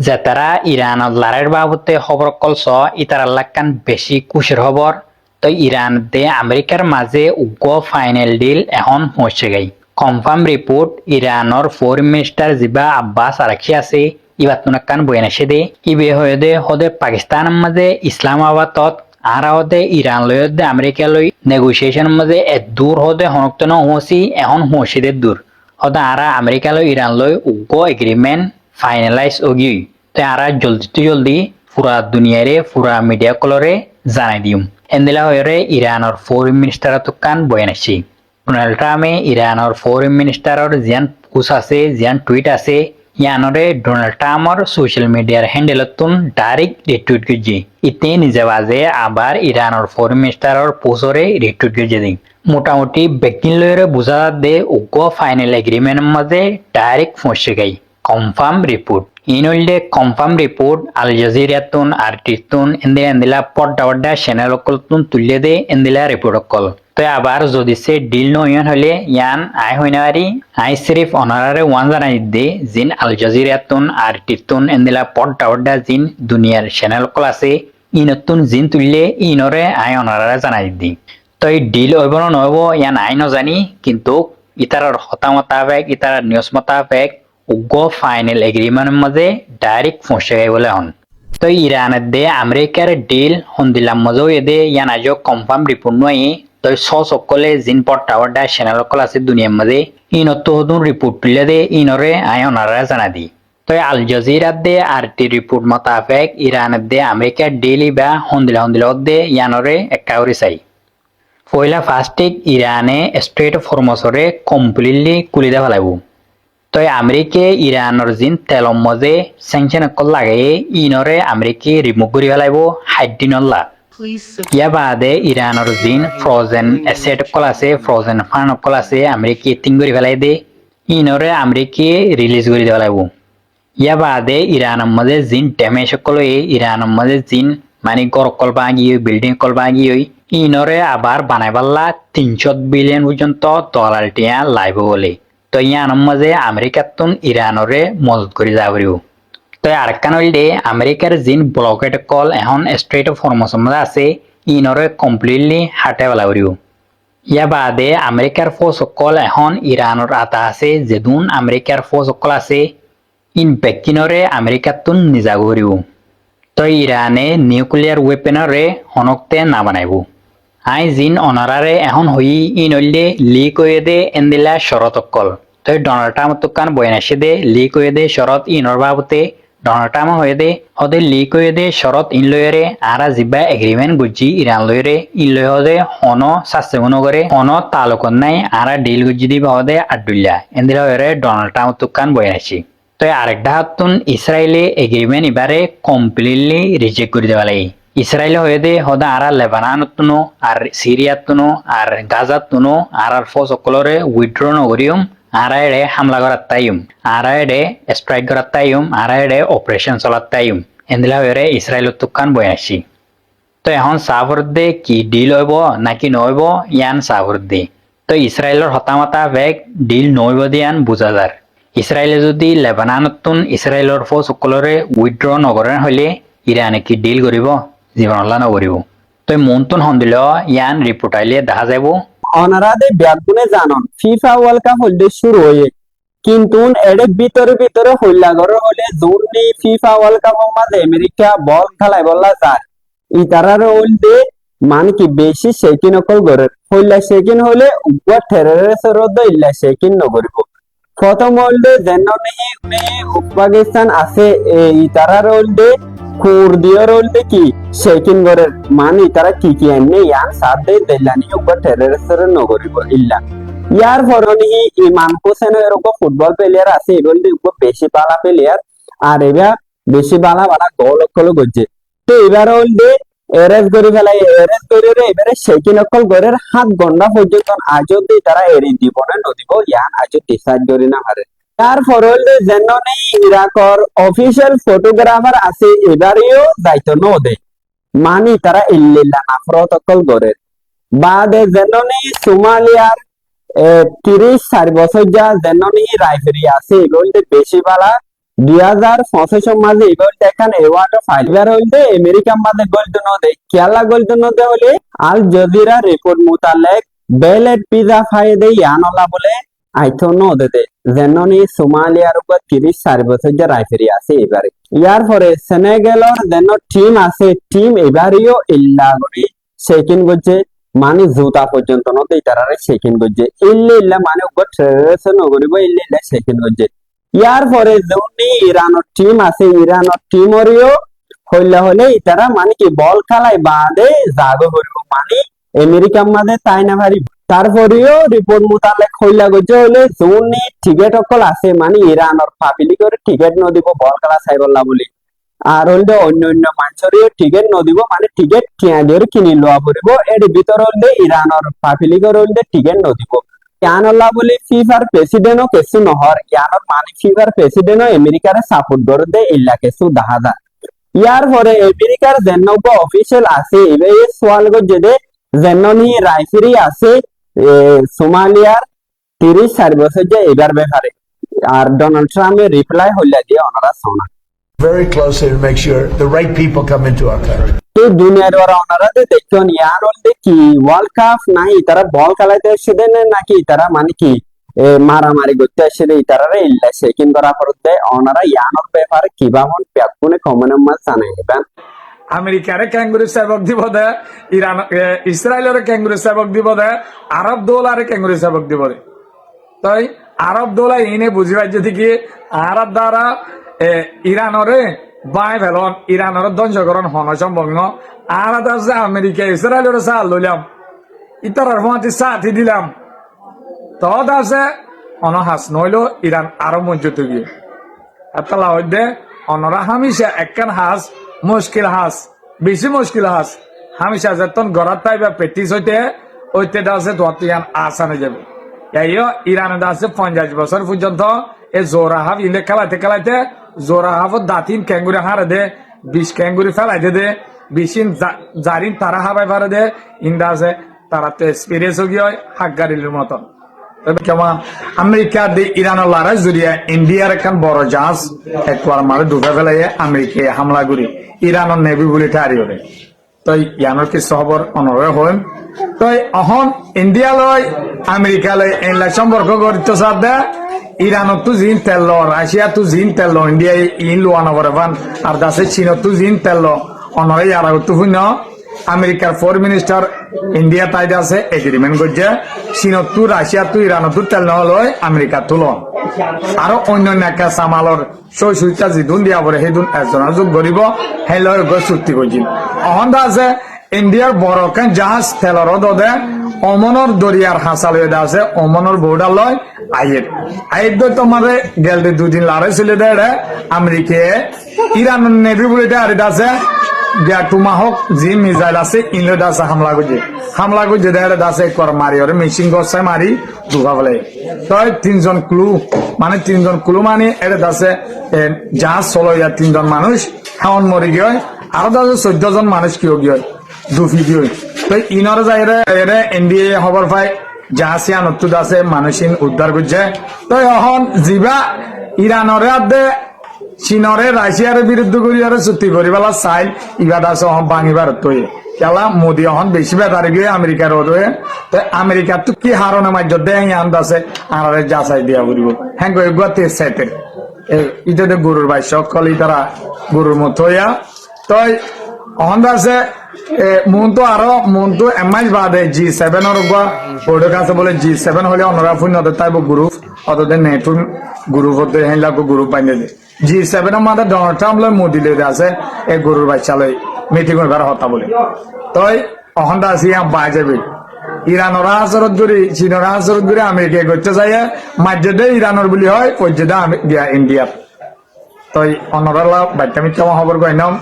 যে তারা ইরানত লারের বাবতে খবর কলস ইতার লাক্কান বেশি খুশির খবর। তো ইরান দে আমেরিকার মাঝে উগ্র ফাইনাল ডিল এখন পৌঁছে গাই। কনফার্ম রিপোর্ট ইরানর ফরেন মিনিস্টার জিবা আব্বাস আরাকি আছে ইবাতুনাক্কান বইনাসে দে ইবে হয়ে দে হদে পাকিস্তান মাঝে ইসলামাবাদত আর হদে ইরান লয় দে আমেরিকা লই নেগোসিয়েশন মাঝে দূর হদে হনক্তন হসি এখন হসিদের দূর হদে আরা আমেরিকা লই ইরান লই উগ্র এগ্রিমেন্ট ফাইনালাইজ ওগি। তাই আরা জলদি পুরা দুনিয়ারে পুরা মিডিয়া কলরে জানাই দিম এন্দিলা হয়ে ইরানর ফরেন মিনিস্টার তুকান বয়ানাছি। ডোনাল্ড ট্রাম্পে ইরানর ফরেন মিনিস্টারর জিয়ান পোস্ট আছে জিয়ান টুইট আছে ইয়ানরে ডোনাল্ড ট্রাম্পর সোশ্যাল মিডিয়ার হ্যান্ডেলতুন ডাইরেক্ট রিটুইট করছি ইতে নিজে বাজে আবার ইরানর ফরেন মিনিস্টারর পোস্টরে রিটুইট করছে দিন। মোটামুটি বেকিন লয়রে বুঝা দে উগ্র ফাইনাল এগ্রিমেন্ট মাঝে ডাইরেক্ট পৌঁছে গাই। কনফার্ম রিপোর্ট ইনলডে কনফার্ম রিপোর্ট আল জাজিরাতুন আরটিতুন এন্দিলা পড্ডা চ্যানেল অকলতুন তুলে দে এন্দিলা রিপোর্ট অকল। তো আবার যদি সে ডিল নয়ন হলে ইয়ান আই হইনারি আই সিরিফ অনারারে ওয়ান জানাই দে জিন আল জাজিরাতুন আরটিতুন এন্দিলা পড্ডা জিন দুনিয়ার চ্যানেল অকল আছে ইনতুন জিন তুললে ইনরে আই অনারারে জানাই দি। তো এই ডিল হইব না নহব ইয়ান আই নজানি কিন্তু ইতার হতা মোতাবেক ইতার নিউজ মোতাবেক উগ্র ফাইনাল এগ্রিমেন্টের মাঝে ডাইরেক্ট পৌঁছে গাই বলে হন। তো ইরানের দে আমেরিকার ডিল হন্দিলাম মজেও এদে ইয়ান আজ কনফার্ম রিপোর্ট নয়। তো সকলে জিন পড্ডা চ্যানেল অকল আছে দুনিয়ার মাঝে ইনত হতুন রিপোর্ট তুলে দে ইনরে আই অনারা জানা দি। তো আল জাজিরাত দে আরটি রিপোর্ট মোতাবেক ইরানের দে আমেরিকার ডিল বা হন্দিলা দে ইয়ানরে একাউরি চাই। পয়লা ফার্স্টিক ইরানে স্ট্রেট অফ হরমুজরে কমপ্লিটলি খুলি দে ফেলাইব। তো আমেরিকে ইরানের জিন তেলর মজে স্যাংশন অকল লাগে ইনরে আমেরিকে রিমুভ করে ফেলাইব হাইডিনল্লা। ইয়া বাদে ইরানের জিন ফ্রোজেন এসেট অকল আছে ফ্রোজেন ফান্ড অকল আছে আমেরিকে তিন করে ফেলাই দে ইনরে আমেরিকে রিলিজ করে দিয়ে ফেলাইব। ইয়া বাদে ইরানের মধ্যে জিন ড্যামেজ অকল ইরানের মধ্যে জিন মানে গড় অকল ভাঙি বিল্ডিং অকল ভাঙি ইনরে আবার বানাই পারলা 300 বিলিয়ন পর্যন্ত ডলার টিয়া লাইব বলে। তো ইয়ানোর মাঝে আমেরিকাতুন ইরানরে মদত করে যাব। তো আরেকখান হইলে আমেরিকার জিন ব্লকেট কল এখন স্ট্রেট অফ হরমুজের মধ্যে আছে ইনরে কমপ্লিটলি হাটে পেলা করিব। ইয়া বাদে আমেরিকার ফোর্স কল এখন ইরানের আতা আছে যেদুন আমেরিকার ফোর্স কল আছে ইন বেকিনরে আমেরিকাতুন নিজা করিব। তো ইরানে নিউক্লিয়ার ওয়েপেনরে হনকতে না বানাইব। আই জিন অনারারে এখন হই ইনলে লিক হয়ে দে এন্দিলা শরত অকল। তো ডোনাল্ড ট্রাম্প তুকান বয়নাসে দে লিক হয়ে দে শরত ইনর বাবতে ডোনাল্ড ট্রাম্প হয়ে দে হদে লিক হয়ে দে শরত ইন লয়রে আরা জিবা এগ্রিমেন্ট গুজি ইরান লয়রে ইন লয় হদে হন শাস্তি করে হন তালুকন নাই আরা ডিল গুজি দিবা হদে আডুল্লা এন্দিলা হয়ে ডোনাল্ড ট্রাম্প তুকান বয়নাসি। তো আরেকটা হাতুন ইসরায়েলে এগ্রিমেন্ট এবারে কমপ্লিটলি রিজেক্ট করে দেওয়া লাগে। ইসরায়েল হয়ে দে হদা আরা লেবানানতুনো আর সিরিয়াতুনো আর গাজাতুনো আর ফোর্স সকলরে উইথড্র নগরিয়ম আরা এড়ে হামলা করার তাইম আরা এড়ে স্ট্রাইক করার তাইম আরা এড়ে অপারেশন চলার তাইম এন্দিলা হয়ে ইসরায়েল তুকান বই আসি। তো এখন চাহর দে কি ডিল হইব নাকি নহইব ইয়ান চাহর দে। তো ইসরায়েলের হতামতা বেগ ডিল নহইব দিয়ান বুঝা যার। ইসরায়েলে যদি লেবানানতুন ইসরায়েলের ফোর্স সকলরে উইথড্র নগরেন হইলে ইরানে কি ডিল করিব জীবনলা নগরিব। তো মনতুন হন্দিল ইয়ান রিপোর্ট আইলে দেখা যাব অনারাদে ব্যাগুনে জানন ফিফা ওয়ার্ল্ড কাপ হইলে শুরু হয়ে কিন্তু এডে ভিতরে হইলা ঘর হলে জোরনি ফিফা ওয়ার্ল্ড কাপ মাঝে আমেরিকা বল খেলায় বললা যায় ইতারার হইলে মানে কি বেশি সেকিন অকল গরে হইলা সেকিন হলে উগ্র টেররিস্টের ইল্লা সেকিন নগরিব। প্রথম হইলে যেন পাকিস্তান আছে ইতারার হইলে কুর্দিয়র হইলে কি সেকিন গরে মানে তারা কি এনে ইয়ান সাথে দেলানি উগ্র টেররিস্টের নগরিব ইল্লা। ইয়ার ফরনি ইমাম হোসেন এরকম ফুটবল প্লেয়ার আছে বলতে বেশি বালা প্লেয়ার আর এবার বেশি বালা গোল অকল করছে। তো এবার হইলে এরেস করে ফেলাই এরেস করে এবারে সেকিন অকল গরের 7 ঘন্টা পর্যন্ত আজও তারা এড়িয়ে দিব না নদীব ইয়ান আজও ডিসাইড করি না হারে। তারপর হইলে যেন ইরাকর অফিসিয়াল ফটোগ্রাফার আছে এবারেও দায়িত্ব নদে মানি তারা ইল্লিল্লা নাফরত অকল গরের বাদে যেন সোমালিয়ার 34 বছর যা যেন রাইফেরি আছে বলতে বেশি বালা 2025 মাঝে এবার দেখান এওয়ার্ড ফাইবার হইলে আমেরিকার মাঝে গোল্ড নদে কেলা গোল্ড নদে হলে আল জজিরা রিপোর্ট মোতালেক বেলেট পিজা ফাইদে ইয়ানলা বলে আইতো নদে দে যেননি সোমালিয়ার উপর 34 বছর যে রাইফেরি আছে এবারে ইয়ার পরে সেনেগালর যেন টিম আছে টিম এবারেও ইল্লা করে সেকেন্ড করছে মানে জুতা পর্যন্ত নদে তারারে সেকেন্ড করছে ইল্লা মানে উপর ট্রেসন করিব ইল্লা সেকেন্ড করছে ইয়ার পরে যৌনি ইরানের টিম আছে ইরানের টিমরিও হলে তারা মানে কি বল খেলায় বাদে জাগো করিব মানে আমেরিকার মাঝে তাই না ভারি তারপরেও রিপোর্ট মোতালেক হইলা গজে হলে যৌনি টিকেট অকল আছে মানে ইরানের পাবলিকের টিকেট নদিব বল খেলা চাইবলা বলি আর হইলে অন্য মানুষের টিকেট নদিব মানে টিকেট কিয়াদের কিনি লওয়া পড়িব এর ভিতর হইলে ইরানের পাবলিকের হইলে টিকেট নদিব ইয়ানল্লা বলে ফিফার প্রেসিডেন্টও কিছু নহর ইয়ানর মানে ফিফার প্রেসিডেন্টও আমেরিকারে সাপোর্ট করে দে ইল্লা কিছু দেখা যায় ইয়ার পরে আমেরিকার যেনব অফিসিয়াল আছে এই সোয়াল গজে যেননি রাইফেরি আছে সোমালিয়ার 34 বছর যে এবার ব্যাপারে আর ডোনাল্ড ট্রাম্পের রিপ্লাই হইলা দিয়ে ওনারা শোনা very closely to make sure the right people come into our country. তো দুনিয়ার ওনারা দেখছেন ইয়ার হলে কি ওয়ার্ল্ড কাপ নাই তারা বল খেলাইতে এসে দেন নাকি তারা মানে কি মারামারি করতে এসে দেয় তারা ইল্লা সেকিন করা পড়তে ওনারা ইয়ানোর ব্যাপারে কিভাবে ব্যাকুনে কমন মাস জানাই দেন আমেরিকারে ক্যাঙ্গুরু সেবক দিব দে ইরান ইসরায়েলের ক্যাঙ্গুরু সেবক দিব দে আরব দৌলারে ক্যাঙ্গুরু সেবক দিব দে তাই আরব দৌলা ইনে বুঝি পাই যদি কি আরব দ্বারা ইরানরে বাই ফেলন ইরানর ধ্বংসকরণ হন সম্ভব ন আর আছে আমেরিকা ইসরায়েলের সাল লইলাম ইতারার মাটি সাথে দিলাম তদ আছে অনহাস নইল ইরান আরো মঞ্জুত গিয়ে এতলা হইতে অনরা হামিশা একখান হাস মুশকিল হাস বেশি মুশকিল হাস হামিশা যেতন গড়াত পাইবা প্র্যাকটিস হইতে ওইতে আছে তোমার ইয়ান আসানে যাবে এইও ইরানে আছে 50 বছর পর্যন্ত এই জোরা হাফ ইলে খেলাইতে জোরা হাফ দাঁতিন ক্যাঙ্গুরি হারে দে 20 ক্যাঙ্গুরি ফেলাই দে 20 জারিন তারা হাবাই পারে দে ইন্দা আছে তারা তো এক্সপিরিয়েন্স হয়ে গিয়ে হাক গাড়ির মতন কেমন আমেরিকা দিয়ে ইরানের লড়াই জড়িয়ে ইন্ডিয়ার একখান বড় জাহাজ একবার মারে ডুবে ফেলাই আমেরিকায় হামলা করি ইরানের নেভি বলে টারিও রে তো ইয়ানোর কিছু খবর অনরে হইম তো অহন ইন্ডিয়া লয় আমেরিকা লয় এনলা সম্পর্ক গড়িত সাথে ইরানত তো জিন তেল রাশিয়া তো জিন তেল ইন্ডিয়া ইন লোয়ানো বরবান আর দাসে চীন তো জিন তেল অনরে ইয়ারা তো হইন আমেরিকার ফরেন মিনিস্টার ইন্ডিয়া তাইতে আছে এগ্রিমেন্ট করছে চীনত তো রাশিয়া তো ইরানত তো তেল নলয় আমেরিকা তুল আরো অন্যান্য একটা সামালর সৈসুইটা যিদুন দিয়া পরে সেইদুন এজনা যোগ করিব সেই লয় চুক্তি করছিল অহন্দা আছে ইন্ডিয়ার বড় কেন জাহাজ তেলর দে অমনর দরিয়ার হাসাল হয়ে আছে অমনর বর্ডার লয় আয়ের তোমাদের গেলতে দুদিন লড়াই ছিল দে আমেরিকা ইরান নেভি বলে আর আছে টুমাহক জি মিসাইল আছে ইংল্যান্ড আছে হামলা করছে দেখা আছে একবার মারি ওরে মেশিন গছে মারি ঢুকা ফেলে তই 3 ক্লু মানে এটা আছে জাহাজ চলো ইয়ার 3 মানুষ খাওয়ান মরি গিয়ে আরো আছে 14 মানুষ কিয় গিয়ে দুফি গিয়ে তো ইনরে যাই রে এনডিএ খবর পাই জাহাজিয়া নতুন আছে মানুষিন উদ্ধার করছে তো এখন জিবা ইরানরে আদে চীনরে রাশিয়ার বিরুদ্ধে করি আর চুক্তি করিবেলা চাইল ইবাদ আছে ভাঙিবার তৈ কেলা মোদী এখন বেশি বেতারে গিয়ে আমেরিকার হয়ে তো আমেরিকার তো কি হারণে মাঝে দেয় আন্দ আছে আর যাচাই দিয়া করিব হ্যাঁ এগুলো 23 সাইটের ইটাতে গরুর ভাই সকলেই তারা গরুর মতো হইয়া তই অহন আছে মন তো এমাইল বাদে G7 ওর কাছে বলে G7 হলে অনরা ফুন তাইব গ্রুপ অতদের নেটুন গ্রুপ হতে হেলাকো গ্রুপ বানিয়ে দে G7 এর মধ্যে ডোনাল্ড ট্রাম্প লয় মোদি লয় আছে এই গরুর বাচ্চা লয় মিটিং হইবার হতা বলে তই অহন্দা আছে বাই যাবে ইরানের হাজরত গরি চীনের হাজরত গরি আমেরিকা করতে যায় মাঝে ইরানের বলি হয় পর্যদা ইন্ডিয়া তই অনরা বাচ্চা মিথ্যা খবর কই নাম